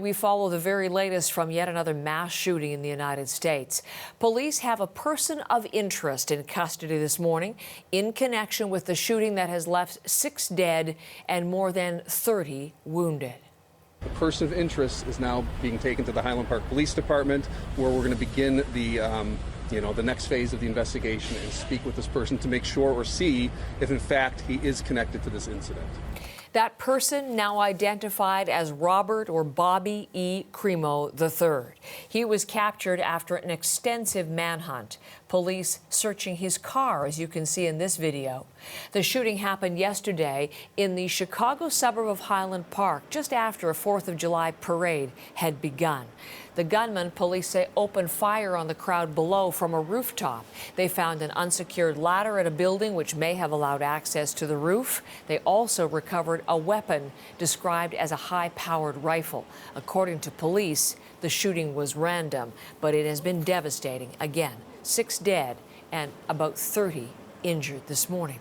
We follow the very latest from yet another mass shooting in the United States. Police have a person of interest in custody this morning in connection with the shooting that has left 6 dead and more than 30 wounded. The person of interest is now being taken to the Highland Park Police Department, where we're going to begin the next phase of the investigation and speak with this person to make sure or see if in fact he is connected to this incident. That person now identified as Robert or Bobby E. Crimo III. He was captured after an extensive manhunt. Police searching his car, as you can see in this video. The shooting happened yesterday in the Chicago suburb of Highland Park, just after a 4th of July parade had begun. The gunman, police say, opened fire on the crowd below from a rooftop. They found an unsecured ladder at a building which may have allowed access to the roof. They also recovered a weapon described as a high-powered rifle. According to police, the shooting was random, but it has been devastating. Again, 6 dead and about 30 injured this morning.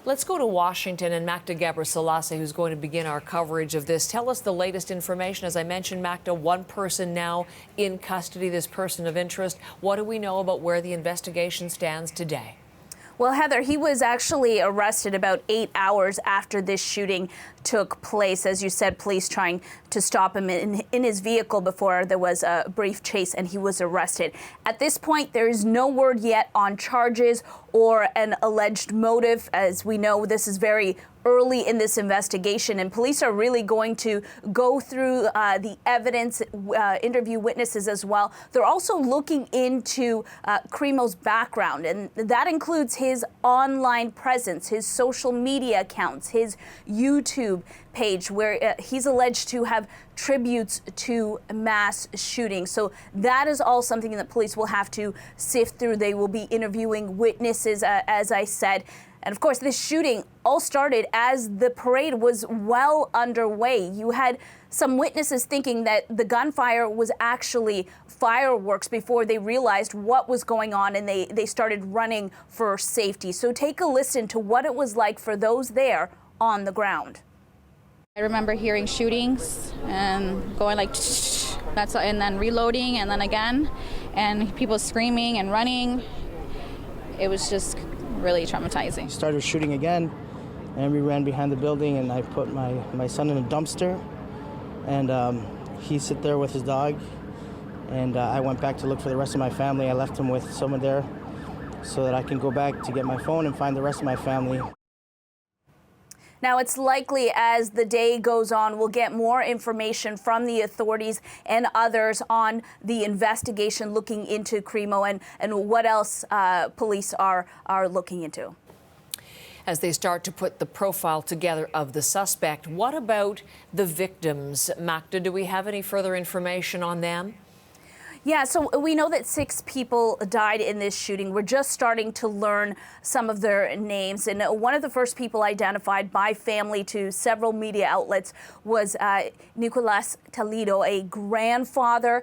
Let's go to Washington and Magda Gabrisalassi, who's going to begin our coverage of this. Tell us the latest information. As I mentioned, Magda, one person now in custody, this person of interest. What do we know about where the investigation stands today? Well, Heather, he was actually arrested about 8 hours after this shooting took place. As you said, police trying to stop him in his vehicle before there was a brief chase, and he was arrested. At this point, there is no word yet on charges or an alleged motive. As we know, this is very early in this investigation, and police are really going to go through the evidence, interview witnesses as well. They're also looking into Crimo's background, and that includes his online presence, his social media accounts, his YouTube page, where he's alleged to have tributes to mass shootings. So that is all something that police will have to sift through. They will be interviewing witnesses, as I said. And of course, this shooting all started as the parade was well underway. You had some witnesses thinking that the gunfire was actually fireworks before they realized what was going on, and they started running for safety. So take a listen to what it was like for those there on the ground. I remember hearing shootings and going like, and then reloading, and then again, and people screaming and running. It was just really traumatizing. Started shooting again, and we ran behind the building, and I put my son in a dumpster, and he sit there with his dog, and I went back to look for the rest of my family. I left him with someone there so that I can go back to get my phone and find the rest of my family. Now, it's likely as the day goes on, we'll get more information from the authorities and others on the investigation looking into Crimo and what else police are looking into. As they start to put the profile together of the suspect, what about the victims? Magda, do we have any further information on them? Yeah, so we know that 6 people died in this shooting. We're just starting to learn some of their names. And one of the first people identified by family to several media outlets was Nicolas Toledo, a grandfather.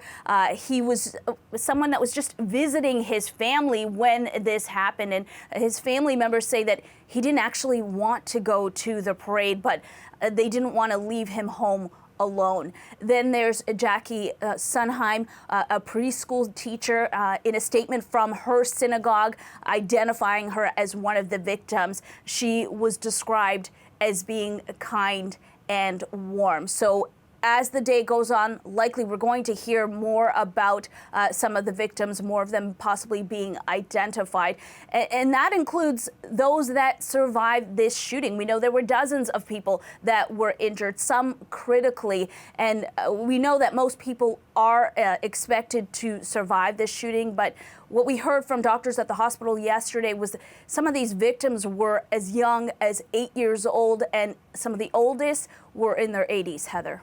He was someone that was just visiting his family when this happened. And his family members say that he didn't actually want to go to the parade, but they didn't want to leave him home alone. Then there's Jackie Sunheim, a preschool teacher, in a statement from her synagogue identifying her as one of the victims. She was described as being kind and warm. So as the day goes on, likely we're going to hear more about some of the victims, more of them possibly being identified. And that includes those that survived this shooting. We know there were dozens of people that were injured, some critically. And we know that most people are expected to survive this shooting. But what we heard from doctors at the hospital yesterday was that some of these victims were as young as 8 years old, and some of the oldest were in their 80s, Heather.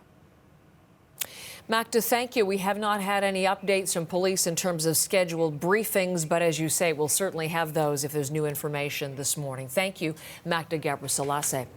Magda, thank you. We have not had any updates from police in terms of scheduled briefings, but as you say, we'll certainly have those if there's new information this morning. Thank you, Magda Gabrisalassi.